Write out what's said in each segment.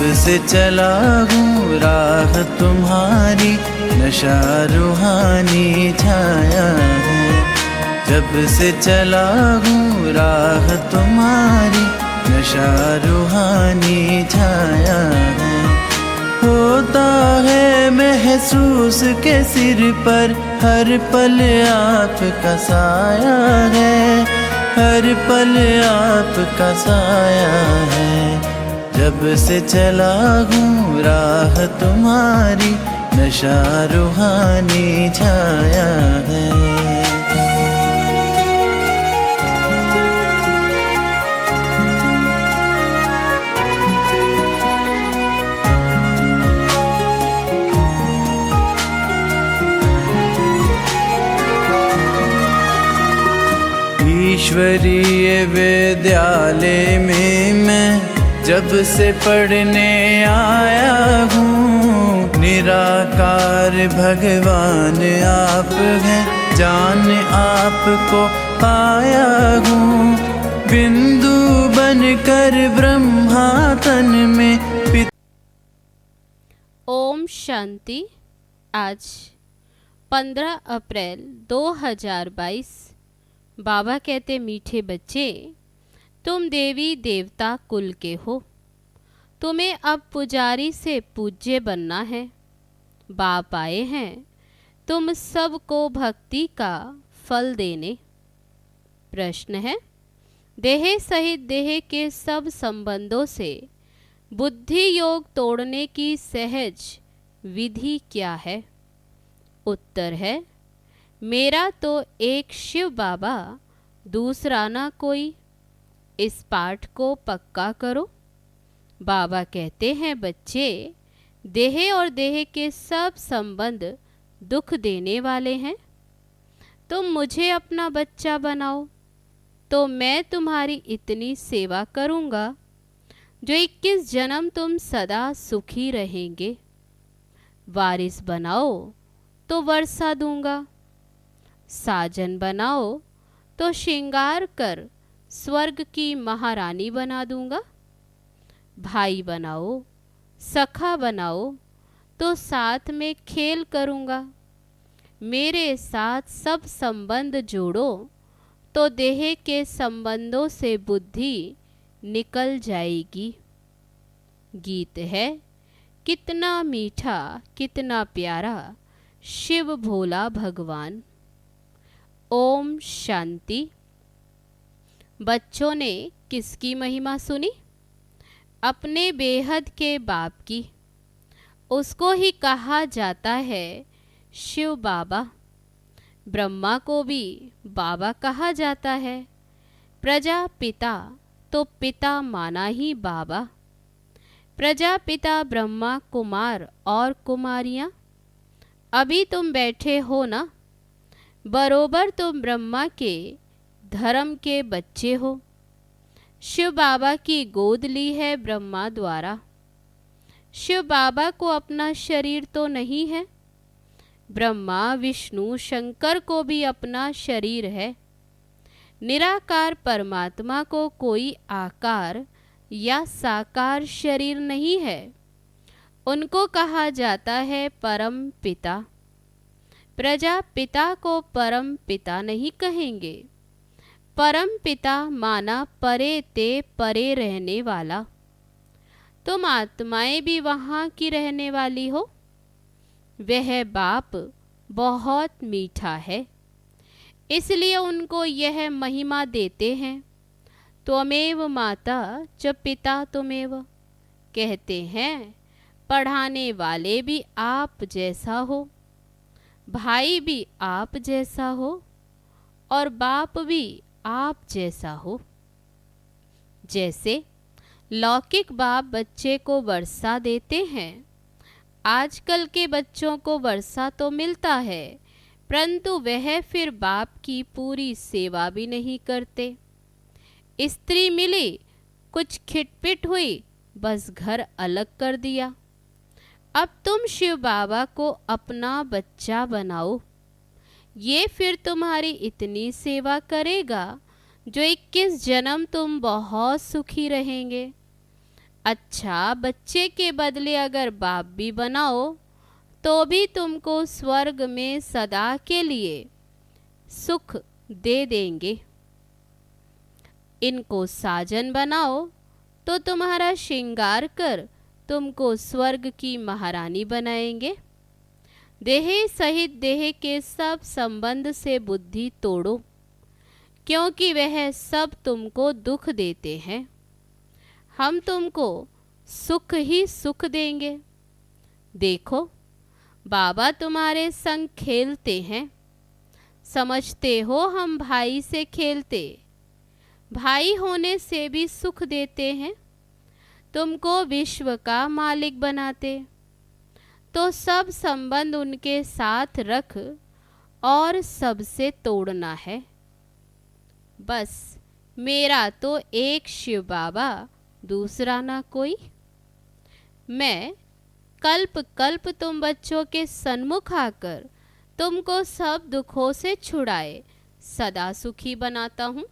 से चला हूँ राह तुम्हारी, नशा रूहानी छाया है। जब से चला हूँ राह तुम्हारी, नशा रूहानी छाया है। होता है महसूस के सिर पर हर पल आपका साया है, हर पल आपका साया है। जब से चला हूँ राह तुम्हारी, नशा रूहानी छाया है। ईश्वरीय विद्यालय में मैं जब से पढ़ने आया हूँ, निराकार भगवान आप हैं, जान आपको पाया हूँ। बिंदु बनकर ब्रह्मा तन में ओम शांति। आज 15 अप्रैल 2022। बाबा कहते मीठे बच्चे, तुम देवी देवता कुल के हो, तुम्हें अब पुजारी से पूज्य बनना है। बाप आए हैं तुम सबको भक्ति का फल देने। प्रश्न है, देह सहित देह के सब संबंधों से बुद्धि योग तोड़ने की सहज विधि क्या है? उत्तर है, मेरा तो एक शिव बाबा, दूसरा ना कोई। इस पाठ को पक्का करो। बाबा कहते हैं बच्चे, देह और देह के सब संबंध दुख देने वाले हैं। तुम मुझे अपना बच्चा बनाओ तो मैं तुम्हारी इतनी सेवा करूँगा जो 21 जन्म तुम सदा सुखी रहेंगे। वारिस बनाओ तो वर्षा दूंगा, साजन बनाओ तो श्रृंगार कर स्वर्ग की महारानी बना दूंगा। भाई बनाओ, सखा बनाओ तो साथ में खेल करूंगा। मेरे साथ सब संबंध जोड़ो तो देह के संबंधों से बुद्धि निकल जाएगी। गीत है, कितना मीठा कितना प्यारा शिव भोला भगवान। ओम शांति। बच्चों ने किसकी महिमा सुनी? अपने बेहद के बाप की। उसको ही कहा जाता है शिव बाबा। ब्रह्मा को भी बाबा कहा जाता है। प्रजापिता तो पिता माना ही बाबा। प्रजापिता ब्रह्मा, कुमार और कुमारियाँ। अभी तुम बैठे हो ना, बरोबर तुम ब्रह्मा के धर्म के बच्चे हो। शिव बाबा की गोद ली है ब्रह्मा द्वारा। शिव बाबा को अपना शरीर तो नहीं है। ब्रह्मा, विष्णु, शंकर को भी अपना शरीर है। निराकार परमात्मा को कोई आकार या साकार शरीर नहीं है। उनको कहा जाता है परम पिता। प्रजापिता को परम पिता नहीं कहेंगे। परम पिता माना परे ते परे रहने वाला। तुम आत्माएं भी वहाँ की रहने वाली हो। वह बाप बहुत मीठा है, इसलिए उनको यह महिमा देते हैं। त्वमेव माता च पिता तुमेव। कहते हैं पढ़ाने वाले भी आप जैसा हो, भाई भी आप जैसा हो और बाप भी आप जैसा हो। जैसे लौकिक बाप बच्चे को वर्षा देते हैं, आजकल के बच्चों को वर्षा तो मिलता है, परंतु वह फिर बाप की पूरी सेवा भी नहीं करते। स्त्री मिली, कुछ खिटपिट हुई, बस घर अलग कर दिया। अब तुम शिव बाबा को अपना बच्चा बनाओ। ये फिर तुम्हारी इतनी सेवा करेगा जो 21 जन्म तुम बहुत सुखी रहेंगे। अच्छा बच्चे के बदले अगर बाप भी बनाओ तो भी तुमको स्वर्ग में सदा के लिए सुख दे देंगे। इनको साजन बनाओ तो तुम्हारा श्रृंगार कर तुमको स्वर्ग की महारानी बनाएंगे। देह सहित देह के सब संबंध से बुद्धि तोड़ो, क्योंकि वह सब तुमको दुख देते हैं। हम तुमको सुख ही सुख देंगे। देखो बाबा तुम्हारे संग खेलते हैं, समझते हो हम भाई से खेलते, भाई होने से भी सुख देते हैं। तुमको विश्व का मालिक बनाते, तो सब संबंध उनके साथ रख और सबसे तोड़ना है। बस मेरा तो एक शिव बाबा, दूसरा ना कोई। मैं कल्प कल्प तुम बच्चों के सन्मुख आकर तुमको सब दुखों से छुड़ाए सदा सुखी बनाता हूँ।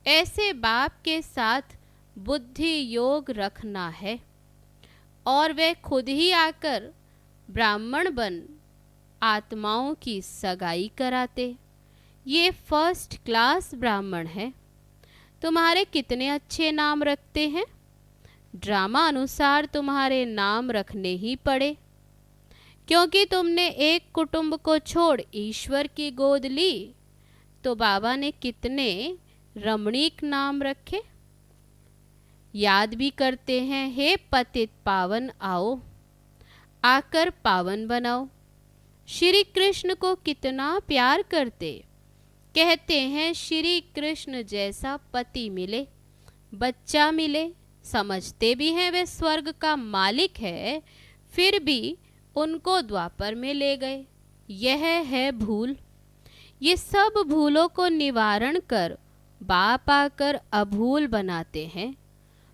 ऐसे बाप के साथ बुद्धि योग रखना है और वे खुद ही आकर ब्राह्मण बन आत्माओं की सगाई कराते। ये फर्स्ट क्लास ब्राह्मण है। तुम्हारे कितने अच्छे नाम रखते हैं। ड्रामा अनुसार तुम्हारे नाम रखने ही पड़े, क्योंकि तुमने एक कुटुंब को छोड़ ईश्वर की गोद ली। तो बाबा ने कितने रमणीक नाम रखे। याद भी करते हैं, हे पतित पावन आओ, आकर पावन बनाओ। श्री कृष्ण को कितना प्यार करते। कहते हैं श्री कृष्ण जैसा पति मिले, बच्चा मिले। समझते भी हैं वे स्वर्ग का मालिक है, फिर भी उनको द्वापर में ले गए। यह है भूल। ये सब भूलों को निवारण कर बाप आकर अभूल बनाते हैं।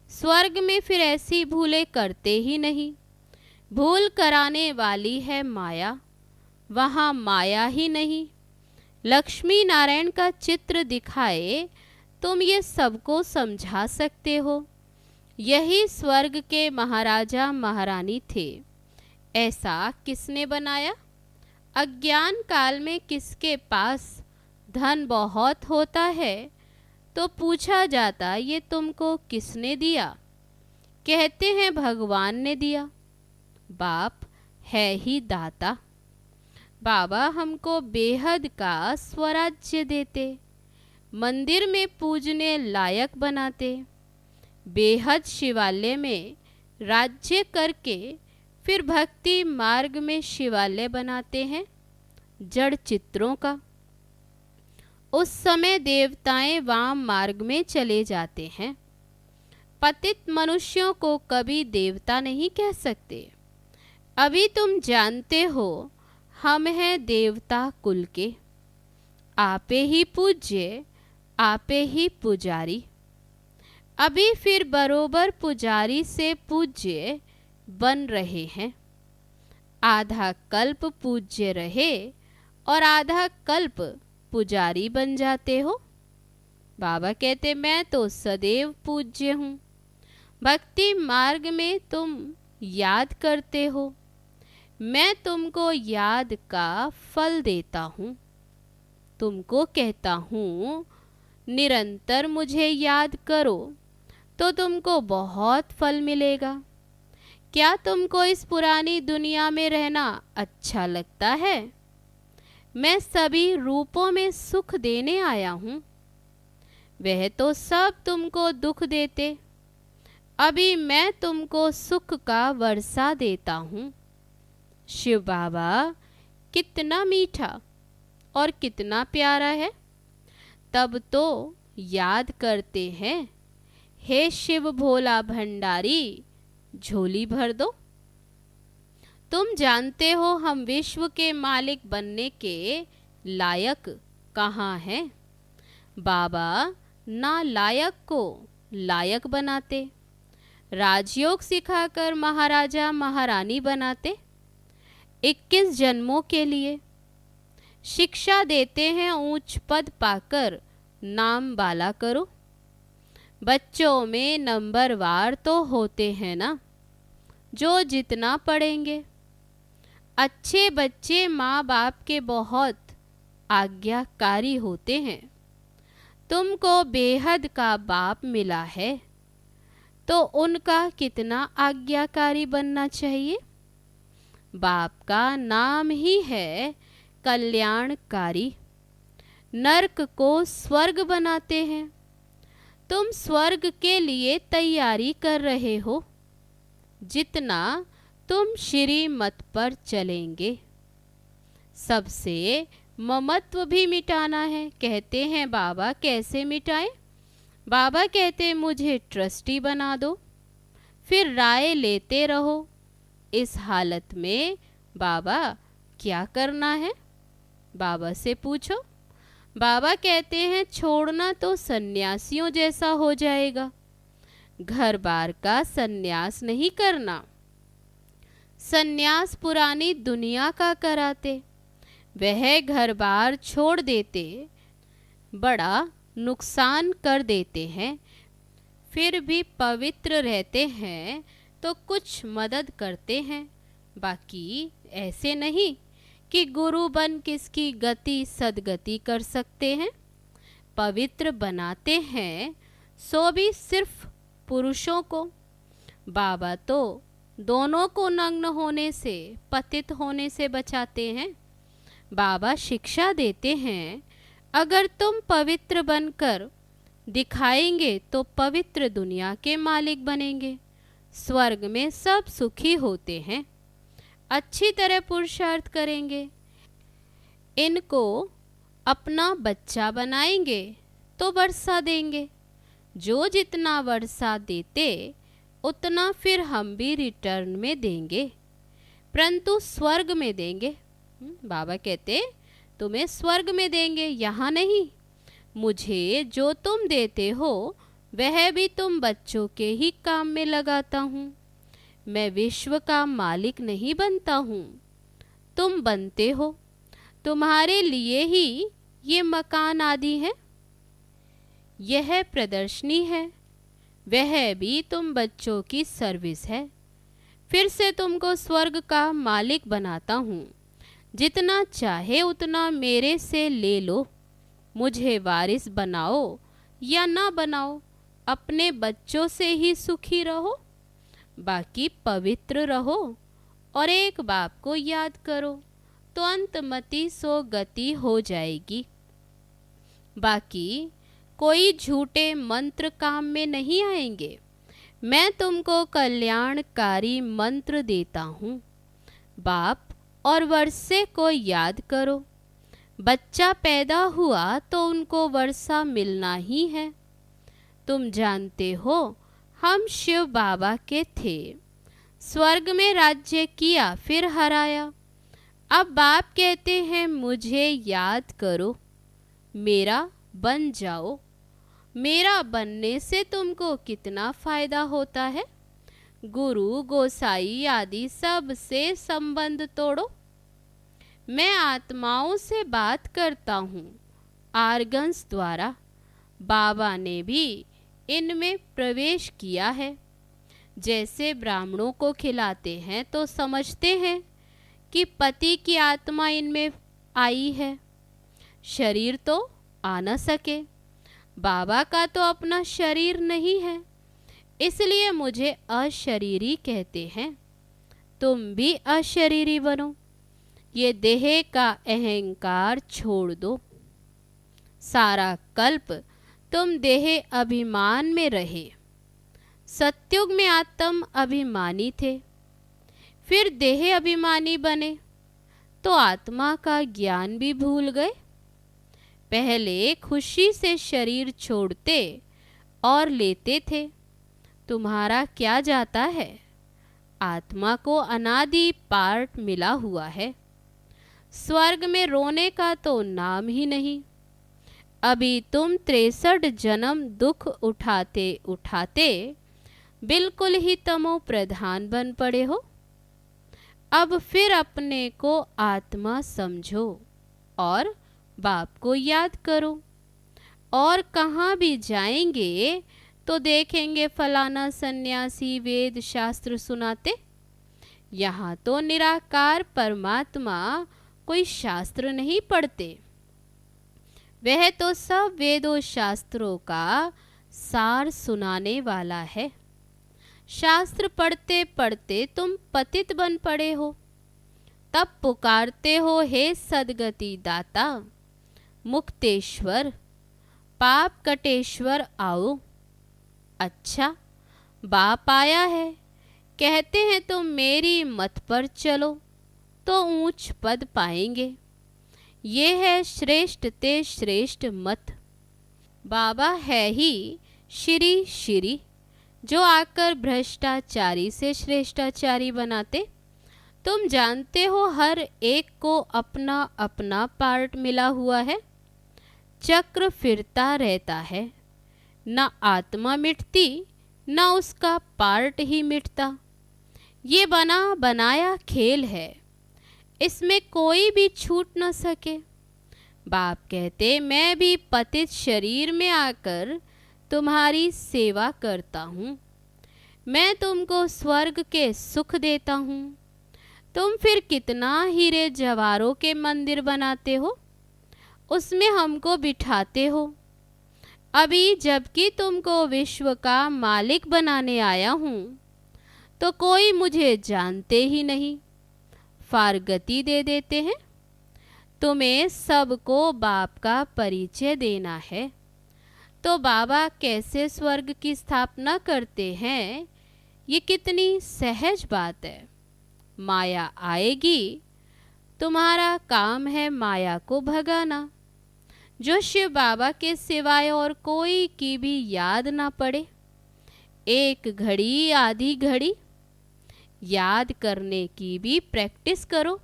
स्वर्ग में फिर ऐसी भूलें करते ही नहीं। भूल कराने वाली है माया, वहाँ माया ही नहीं। लक्ष्मी नारायण का चित्र दिखाए तुम ये सबको समझा सकते हो। यही स्वर्ग के महाराजा महारानी थे। ऐसा किसने बनाया। अज्ञान काल में किसके पास धन बहुत होता है तो पूछा जाता ये तुमको किसने दिया। कहते हैं भगवान ने दिया। बाप है ही दाता। बाबा हमको बेहद का स्वराज्य देते, मंदिर में पूजने लायक बनाते। बेहद शिवालय में राज्य करके फिर भक्ति मार्ग में शिवालय बनाते हैं जड़ चित्रों का। उस समय देवताएं वाम मार्ग में चले जाते हैं। पतित मनुष्यों को कभी देवता नहीं कह सकते। अभी तुम जानते हो हम हैं देवता कुल के। आपे ही पूज्य, आपे ही पुजारी। अभी फिर बरोबर पुजारी से पूज्य बन रहे हैं। आधा कल्प पूज्य रहे और आधा कल्प पुजारी बन जाते हो। बाबा कहते मैं तो सदैव पूज्य हूँ। भक्ति मार्ग में तुम याद करते हो, मैं तुमको याद का फल देता हूँ। तुमको कहता हूँ निरंतर मुझे याद करो तो तुमको बहुत फल मिलेगा। क्या तुमको इस पुरानी दुनिया में रहना अच्छा लगता है। मैं सभी रूपों में सुख देने आया हूँ। वह तो सब तुमको दुख देते, अभी मैं तुमको सुख का वर्षा देता हूँ। शिव बाबा कितना मीठा और कितना प्यारा है। तब तो याद करते हैं, हे शिव भोला भंडारी झोली भर दो। तुम जानते हो हम विश्व के मालिक बनने के लायक कहाँ हैं। बाबा ना लायक को लायक बनाते, राजयोग सिखाकर महाराजा महारानी बनाते। 21 जन्मों के लिए शिक्षा देते हैं, ऊंच पद पाकर नाम बाला करो। बच्चों में नंबरवार तो होते हैं ना, जो जितना पढ़ेंगे। अच्छे बच्चे माँ बाप के बहुत आज्ञाकारी होते हैं। तुमको बेहद का बाप मिला है, तो उनका कितना आज्ञाकारी बनना चाहिए। बाप का नाम ही है कल्याणकारी। नरक को स्वर्ग बनाते हैं। तुम स्वर्ग के लिए तैयारी कर रहे हो। जितना तुम श्रीमत पर चलेंगे। सबसे ममत्व भी मिटाना है। कहते हैं बाबा कैसे मिटाएं? बाबा कहते मुझे ट्रस्टी बना दो, फिर राय लेते रहो। इस हालत में बाबा क्या करना है? बाबा से पूछो। बाबा कहते हैं छोड़ना तो सन्यासियों जैसा हो जाएगा। घर बार का सन्यास नहीं करना। सन्यास पुरानी दुनिया का कराते, वह घर बार छोड़ देते, बड़ा नुकसान कर देते हैं। फिर भी पवित्र रहते हैं तो कुछ मदद करते हैं। बाकी ऐसे नहीं कि गुरु बन किसकी गति सदगति कर सकते हैं। पवित्र बनाते हैं सो भी सिर्फ पुरुषों को। बाबा तो दोनों को नग्न होने से, पतित होने से बचाते हैं। बाबा शिक्षा देते हैं अगर तुम पवित्र बनकर दिखाएंगे तो पवित्र दुनिया के मालिक बनेंगे। स्वर्ग में सब सुखी होते हैं। अच्छी तरह पुरुषार्थ करेंगे, इनको अपना बच्चा बनाएंगे तो वर्षा देंगे। जो जितना वर्षा देते उतना फिर हम भी रिटर्न में देंगे, परंतु स्वर्ग में देंगे। बाबा कहते तुम्हें स्वर्ग में देंगे, यहाँ नहीं। मुझे जो तुम देते हो वह भी तुम बच्चों के ही काम में लगाता हूँ। मैं विश्व का मालिक नहीं बनता हूँ, तुम बनते हो। तुम्हारे लिए ही ये मकान आदि है, यह प्रदर्शनी है, वह भी तुम बच्चों की सर्विस है। फिर से तुमको स्वर्ग का मालिक बनाता हूँ। जितना चाहे उतना मेरे से ले लो। मुझे वारिस बनाओ या ना बनाओ, अपने बच्चों से ही सुखी रहो। बाकी पवित्र रहो और एक बाप को याद करो तो अंतमति सो गति हो जाएगी। बाकी कोई झूठे मंत्र काम में नहीं आएंगे। मैं तुमको कल्याणकारी मंत्र देता हूँ। बाप और वर्षे को याद करो। बच्चा पैदा हुआ तो उनको वर्षा मिलना ही है। तुम जानते हो हम शिव बाबा के थे, स्वर्ग में राज्य किया फिर हराया। अब बाप कहते हैं मुझे याद करो, मेरा बन जाओ। मेरा बनने से तुमको कितना फायदा होता है। गुरु गोसाई आदि सब से संबंध तोड़ो। मैं आत्माओं से बात करता हूँ आर्गन्स द्वारा। बाबा ने भी इनमें प्रवेश किया है। जैसे ब्राह्मणों को खिलाते हैं तो समझते हैं कि पति की आत्मा इनमें आई है, शरीर तो आ न सके। बाबा का तो अपना शरीर नहीं है, इसलिए मुझे अशरीरी कहते हैं। तुम भी अशरीरी बनो। ये देह का अहंकार छोड़ दो। सारा कल्प तुम देह अभिमान में रहे। सत्युग में आत्म अभिमानी थे, फिर देह अभिमानी बने तो आत्मा का ज्ञान भी भूल गए। पहले खुशी से शरीर छोड़ते और लेते थे। तुम्हारा क्या जाता है? आत्मा को अनादि पार्ट मिला हुआ है। स्वर्ग में रोने का तो नाम ही नहीं। अभी तुम 63 जन्म दुख उठाते उठाते बिल्कुल ही तमो प्रधान बन पड़े हो। अब फिर अपने को आत्मा समझो और बाप को याद करो। और कहाँ भी जाएंगे तो देखेंगे फलाना सन्यासी वेद शास्त्र सुनाते। यहाँ तो निराकार परमात्मा कोई शास्त्र नहीं पढ़ते, वह तो सब वेदों शास्त्रों का सार सुनाने वाला है। शास्त्र पढ़ते पढ़ते तुम पतित बन पड़े हो, तब पुकारते हो हे सद्गति दाता, मुक्तेश्वर, पाप कटेश्वर आओ। अच्छा, बाप आया है, कहते हैं तुम मेरी मत पर चलो तो ऊंच पद पाएंगे। ये है श्रेष्ठ ते श्रेष्ठ मत। बाबा है ही श्री श्री, जो आकर भ्रष्टाचारी से श्रेष्ठाचारी बनाते। तुम जानते हो हर एक को अपना अपना पार्ट मिला हुआ है, चक्र फिरता रहता है, न आत्मा मिटती न उसका पार्ट ही मिटता। ये बना बनाया खेल है, इसमें कोई भी छूट न सके। बाप कहते मैं भी पतित शरीर में आकर तुम्हारी सेवा करता हूँ, मैं तुमको स्वर्ग के सुख देता हूँ। तुम फिर कितना हीरे जवारों के मंदिर बनाते हो, उसमें हमको बिठाते हो। अभी जबकि तुमको विश्व का मालिक बनाने आया हूँ, तो कोई मुझे जानते ही नहीं, फारगती दे देते हैं। तुम्हें सबको बाप का परिचय देना है, तो बाबा कैसे स्वर्ग की स्थापना करते हैं, ये कितनी सहज बात है। माया आएगी, तुम्हारा काम है माया को भगाना। जो शिव बाबा के सिवाय और कोई की भी याद ना पड़े, एक घड़ी आधी घड़ी याद करने की भी प्रैक्टिस करो,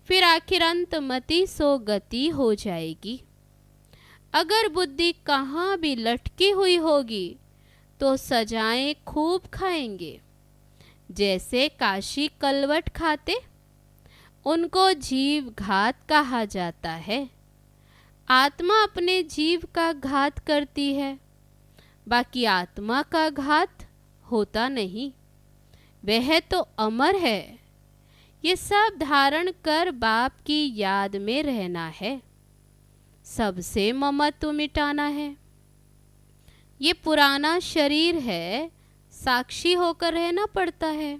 फिर आखिर अंतमति सो गति हो जाएगी। अगर बुद्धि कहाँ भी लटकी हुई होगी तो सजाएं खूब खाएंगे। जैसे काशी कलवट खाते, उनको जीव घात कहा जाता है। आत्मा अपने जीव का घात करती है, बाकी आत्मा का घात होता नहीं, वह तो अमर है। ये सब धारण कर बाप की याद में रहना है, सबसे ममत्व मिटाना है। ये पुराना शरीर है, साक्षी होकर रहना पड़ता है।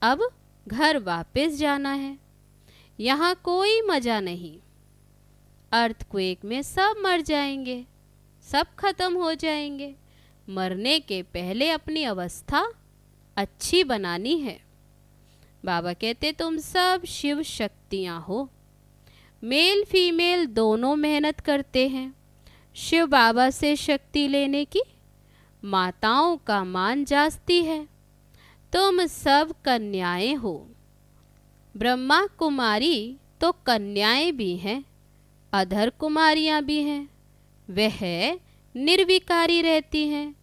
अब घर वापस जाना है, यहाँ कोई मजा नहीं। अर्थक्वेक में सब मर जाएंगे, सब खत्म हो जाएंगे। मरने के पहले अपनी अवस्था अच्छी बनानी है। बाबा कहते तुम सब शिव शक्तियाँ हो, मेल फीमेल दोनों मेहनत करते हैं शिव बाबा से शक्ति लेने की। माताओं का मान जास्ती है, तुम सब कन्याएं हो। ब्रह्मा कुमारी तो कन्याएं भी हैं, अधर कुमारियां भी हैं, वह निर्विकारी रहती हैं।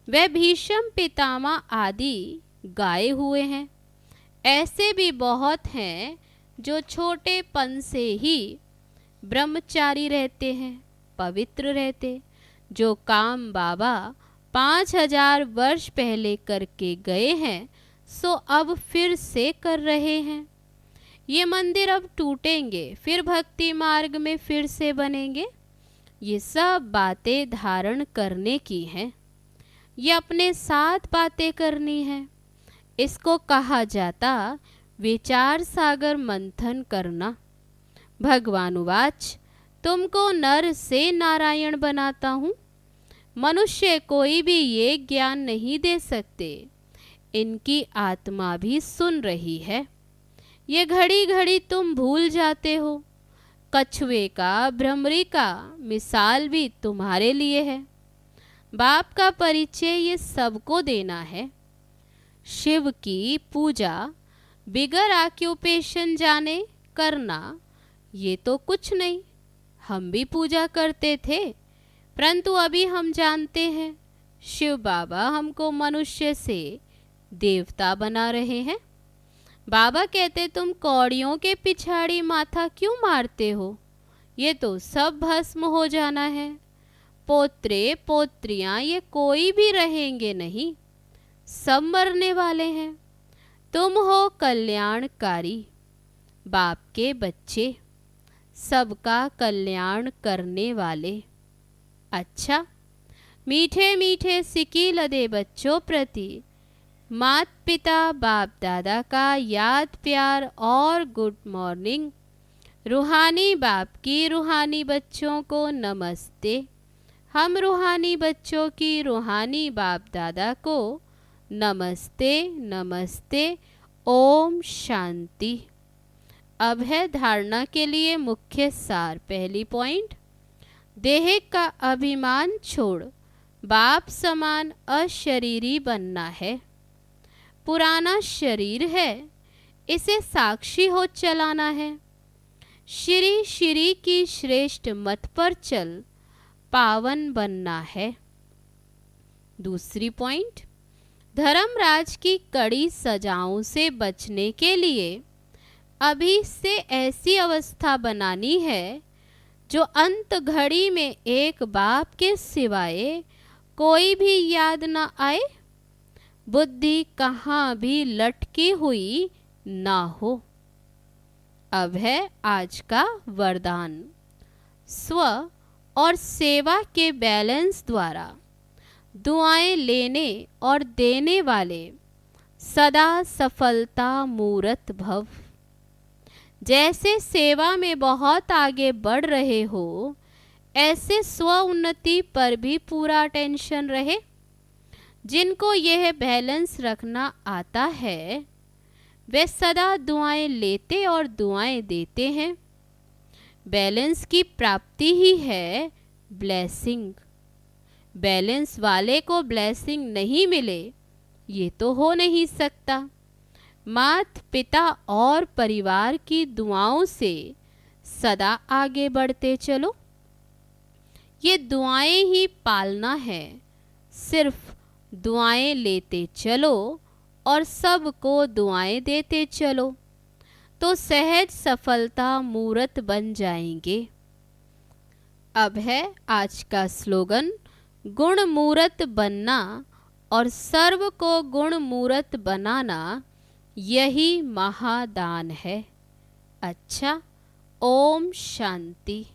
वह भीष्म पितामह आदि गाए हुए हैं। ऐसे भी बहुत हैं जो छोटेपन से ही ब्रह्मचारी रहते हैं, पवित्र रहते, जो काम बाबा 5000 वर्ष पहले करके गए हैं, सो अब फिर से कर रहे हैं। ये मंदिर अब टूटेंगे, फिर भक्ति मार्ग में फिर से बनेंगे। ये सब बातें धारण करने की हैं, ये अपने साथ बातें करनी है। इसको कहा जाता विचार सागर मंथन करना। भगवान उवाच, तुमको नर से नारायण बनाता हूँ। मनुष्य कोई भी ये ज्ञान नहीं दे सकते, इनकी आत्मा भी सुन रही है। ये घड़ी घड़ी तुम भूल जाते हो। कछुए का, भ्रमरी का मिसाल भी तुम्हारे लिए है। बाप का परिचय ये सबको देना है। शिव की पूजा बिगर ऑक्यूपेशन जाने करना, ये तो कुछ नहीं। हम भी पूजा करते थे, परंतु अभी हम जानते हैं शिव बाबा हमको मनुष्य से देवता बना रहे हैं। बाबा कहते तुम कौड़ियों के पिछाड़ी माथा क्यों मारते हो, ये तो सब भस्म हो जाना है। पोत्रे पोत्रियां ये कोई भी रहेंगे नहीं, सब मरने वाले हैं। तुम हो कल्याणकारी, बाप के बच्चे, सबका कल्याण करने वाले। अच्छा, मीठे मीठे सिकी लदे बच्चों प्रति मात पिता बाप दादा का याद प्यार और गुड मॉर्निंग। रूहानी बाप की रूहानी बच्चों को नमस्ते। हम रूहानी बच्चों की रूहानी बाप दादा को नमस्ते नमस्ते। ओम शांति। अब है धारणा के लिए मुख्य सार। पहली पॉइंट, देह का अभिमान छोड़ बाप समान अशरीरी बनना है। पुराना शरीर है, इसे साक्षी हो चलाना है। श्री श्री की श्रेष्ठ मत पर चल पावन बनना है। दूसरी पॉइंट, धर्मराज की कड़ी सजाओं से बचने के लिए अभी से ऐसी अवस्था बनानी है जो अंत घड़ी में एक बाप के सिवाय कोई भी याद न आए, बुद्धि कहाँ भी लटकी हुई ना हो। अब है आज का वरदान। स्व और सेवा के बैलेंस द्वारा दुआएं लेने और देने वाले सदा सफलता मूर्त भव। जैसे सेवा में बहुत आगे बढ़ रहे हो, ऐसे स्व उन्नति पर भी पूरा टेंशन रहे। जिनको यह बैलेंस रखना आता है वे सदा दुआएं लेते और दुआएं देते हैं। बैलेंस की प्राप्ति ही है ब्लेसिंग। बैलेंस वाले को ब्लेसिंग नहीं मिले, ये तो हो नहीं सकता। माता पिता और परिवार की दुआओं से सदा आगे बढ़ते चलो। ये दुआएं ही पालना है, सिर्फ दुआएं लेते चलो और सबको दुआएं देते चलो तो सहज सफलता मूर्त बन जाएंगे। अब है आज का स्लोगन, गुण मूर्त बनना और सर्व को गुण मूर्त बनाना यही महादान है। अच्छा, ओम शांति।